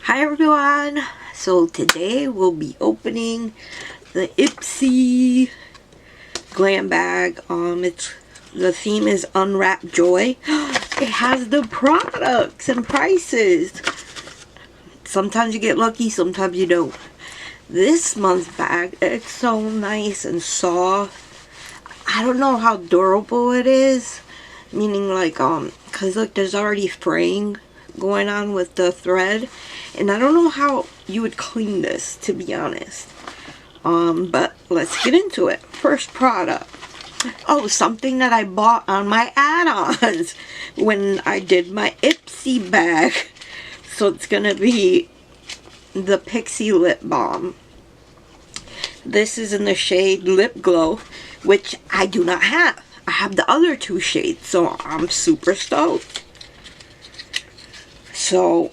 Hi everyone! So today we'll be opening the Ipsy Glam bag. The theme is Unwrap Joy. It has the products and prices. Sometimes you get lucky, sometimes you don't. This month's bag, it's so nice and soft. I don't know how durable it is. Meaning like, cause look, there's already fraying going on with the thread. And I don't know how you would clean this, to be honest. But let's get into it. First product. Oh, something that I bought on my add-ons when I did my Ipsy bag. So it's gonna be the Pixie Lip Balm. This is in the shade Lip Glow, which I do not have. I have the other two shades, so I'm super stoked. So,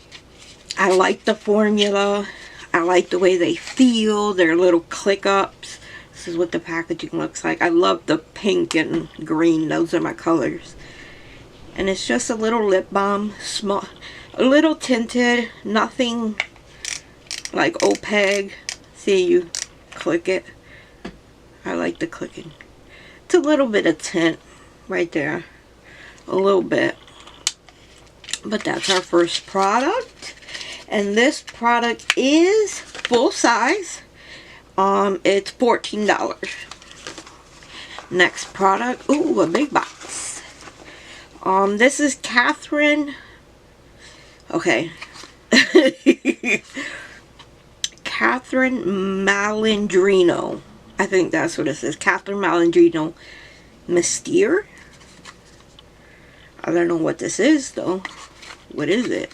I like the formula. I like the way they feel. They're little click ups. This is what the packaging looks like. I love the pink and green. Those are my colors. And it's just a little lip balm. Small, a little tinted. Nothing like opaque. See, you click it. I like the clicking. It's a little bit of tint right there. A little bit. But that's our first product. And this product is full size. It's $14. Next product. Ooh, a big box. This is Catherine. Okay. Catherine Malandrino. I think that's what it says. Catherine Malandrino Mystere. I don't know what this is though. What is it?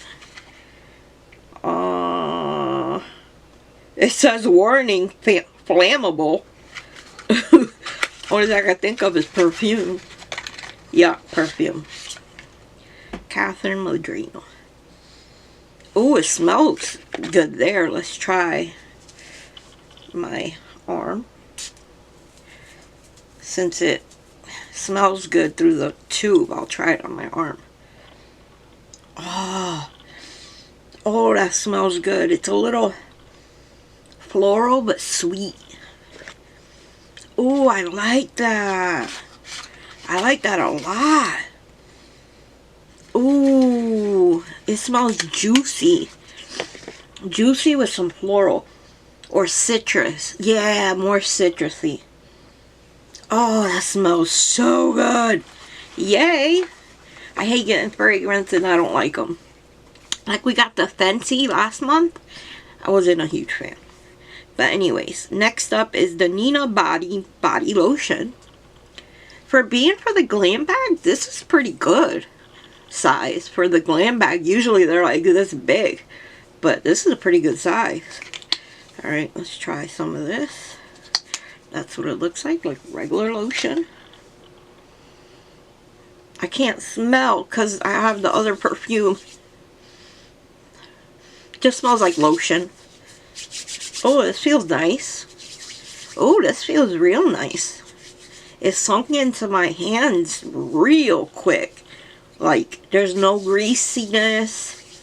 It says warning, flammable. Only thing I can think of is perfume. Yeah, perfume. Catherine Malandrino. Oh, it smells good there. Let's try my arm. Since it smells good through the tube, I'll try it on my arm. Oh, that smells good. It's a little floral but sweet. Oh, I like that. I like that a lot. Ooh, it smells juicy. Juicy with some floral. Or citrus. Yeah, more citrusy. Oh, that smells so good. Yay. I hate getting fragrance and I don't like them. Like we got the Fenty last month. I wasn't a huge fan. But anyways, next up is the Nina Body Lotion. For being for the Glam bag, this is pretty good size. For the Glam bag, usually they're like this big. But this is a pretty good size. Alright, let's try some of this. That's what it looks like regular lotion. I can't smell because I have the other perfume. Just smells like lotion. Oh, this feels nice. Oh, this feels real nice. It sunk into my hands real quick. Like, there's no greasiness.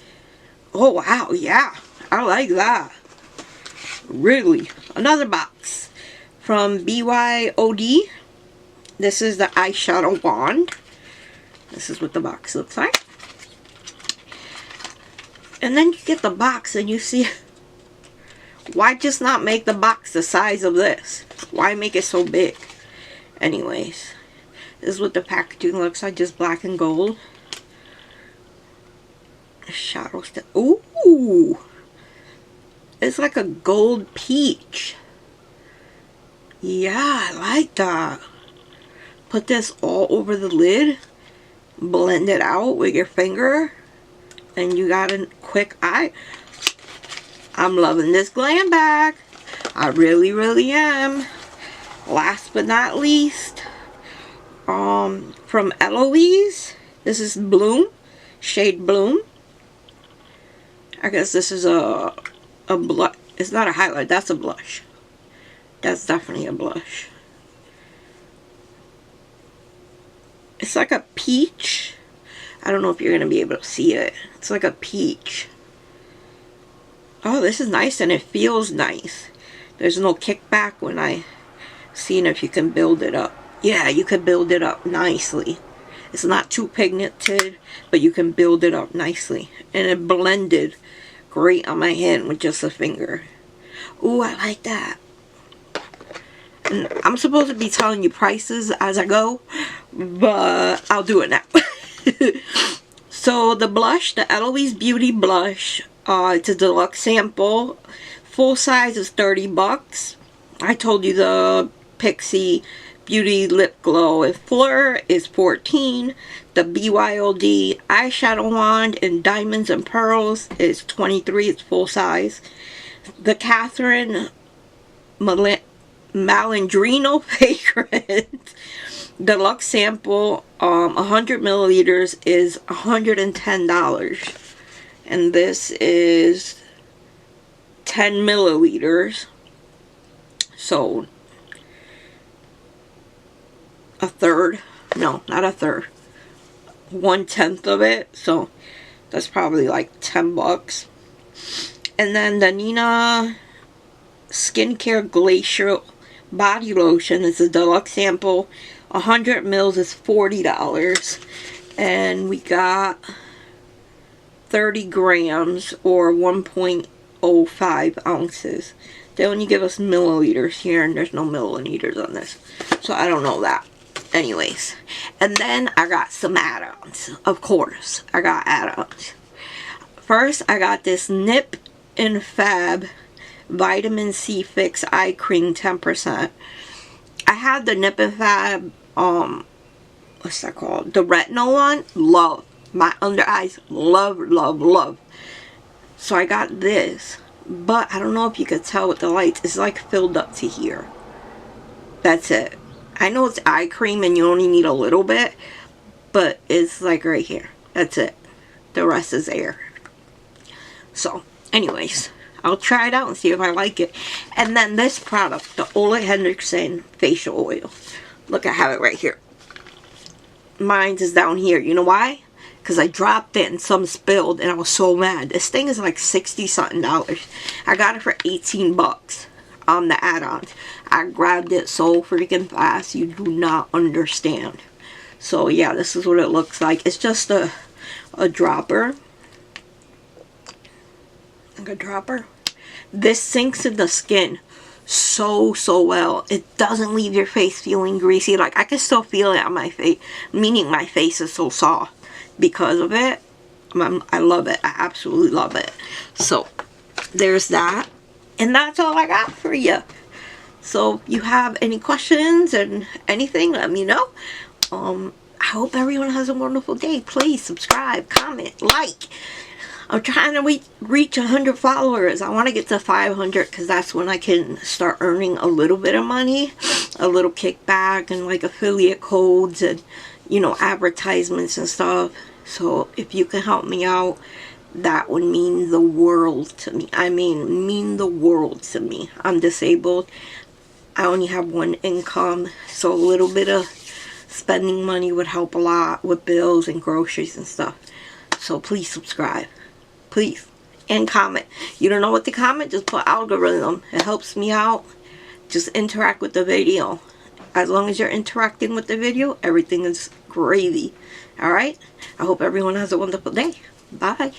Oh, wow, yeah. I like that. Really. Another box from BYOD. This is the eyeshadow wand. This is what the box looks like. And then you get the box and you see, why just not make the box the size of this? Why make it so big? Anyways, this is what the packaging looks like, just black and gold. Shadow stick. Ooh! It's like a gold peach. Yeah, I like that. Put this all over the lid. Blend it out with your finger. And you got a quick eye. I'm loving this Glam bag. I really, really am. Last but not least, from Eloise. This is Bloom. Shade Bloom. I guess this is a blush. It's not a highlight. That's a blush. That's definitely a blush. It's like a peach. I don't know if you're going to be able to see it. It's like a peach. Oh, this is nice and it feels nice. There's no kickback when I seen if you can build it up. Yeah, you can build it up nicely. It's not too pigmented, but you can build it up nicely. And it blended great on my hand with just a finger. Ooh, I like that. And I'm supposed to be telling you prices as I go, but I'll do it now. So the blush, the Eloise Beauty blush, it's a deluxe sample. Full size is 30 bucks. I told you the Pixie Beauty Lip Glow and Fleur is 14. The BYOD eyeshadow wand in Diamonds and Pearls is 23. It's full size. The Catherine Malandrino Fragrance deluxe sample, 100 milliliters is $110. And this is 10 milliliters. So a third, no, not a third, 1/10 of it. So that's probably like 10 bucks. And then the Nina Skincare Glacial Body Lotion is a deluxe sample. 100 mils is $40. And we got 30 grams or 1.05 ounces. They only give us milliliters here, and there's no milliliters on this. So I don't know that. Anyways. And then I got some add-ons. Of course, I got add-ons. First, I got this Nip and Fab Vitamin C Fix Eye Cream 10%. I had the Nip and Fab, what's that called? The retinol one. Love. My under eyes. Love, love, love. So I got this. But I don't know if you could tell with the lights. It's like filled up to here. That's it. I know it's eye cream and you only need a little bit. But it's like right here. That's it. The rest is air. So, anyways. I'll try it out and see if I like it. And then this product, the Ole Henriksen facial oil. Look, I have it right here. Mine is down here. You know why? Because I dropped it and some spilled and I was so mad. This thing is like 60 something dollars. I got it for 18 bucks on the add-ons. I grabbed it so freaking fast. You do not understand. So yeah, this is what it looks like. It's just a dropper. Like a dropper. This sinks in the skin so well. It doesn't leave your face feeling greasy. Like I can still feel it on my face, meaning my face is so soft because of it. I love it. I absolutely love it. So there's that, and that's all I got for you. So if you have any questions and anything, let me know. I hope everyone has a wonderful day. Please subscribe, comment, like. I'm trying to reach 100 followers. I want to get to 500 because that's when I can start earning a little bit of money, a little kickback and like affiliate codes and, you know, advertisements and stuff. So if you can help me out, that would mean the world to me. I mean the world to me. I'm disabled. I only have one income, so a little bit of spending money would help a lot with bills and groceries and stuff. So please subscribe. Please. And comment. You don't know what to comment? Just put algorithm. It helps me out. Just interact with the video. As long as you're interacting with the video, everything is gravy. Alright? I hope everyone has a wonderful day. Bye.